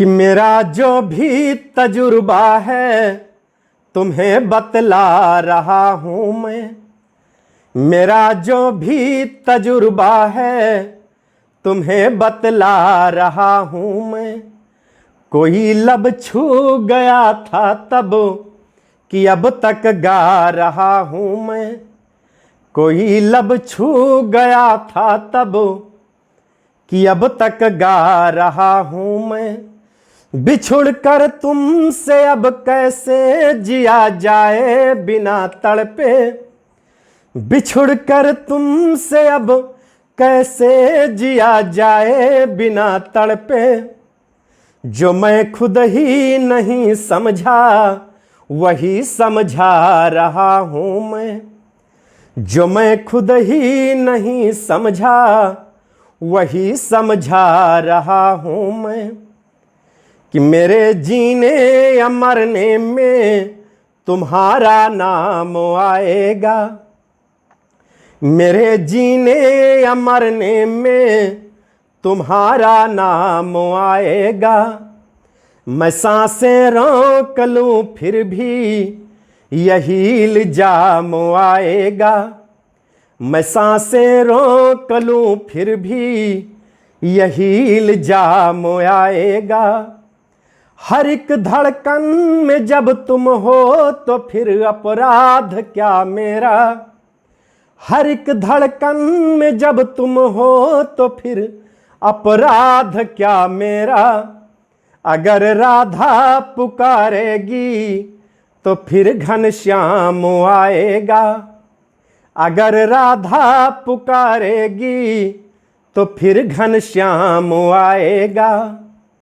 कि मेरा जो भी तजुर्बा है तुम्हें बतला रहा हूँ मैं। मेरा जो भी तजुर्बा है तुम्हें बतला रहा हूँ मैं। कोई लब छू गया था तब कि अब तक गा रहा हूँ मैं। कोई लब छू गया था तब कि अब तक गा रहा हूँ मैं। बिछुड़ कर तुमसे अब कैसे जिया जाए बिना तड़पे। बिछुड़ कर तुमसे अब कैसे जिया जाए बिना तड़पे। जो मैं खुद ही नहीं समझा वही समझा रहा हूँ मैं। जो मैं खुद ही नहीं समझा वही समझा रहा हूँ मैं। कि मेरे जीने या मरने में तुम्हारा नाम आएगा। मेरे जीने या मरने में तुम्हारा नाम आएगा। मैं सांसें रोक लूं फिर भी यही इल्जाम आएगा। मैं सांसें रोक लूं फिर भी यही इल्जाम आएगा। हर एक धड़कन में जब तुम हो तो फिर अपराध क्या मेरा। हर एक धड़कन में जब तुम हो तो फिर अपराध क्या मेरा। अगर राधा पुकारेगी तो फिर घनश्याम आएगा। अगर राधा पुकारेगी तो फिर घनश्याम आएगा।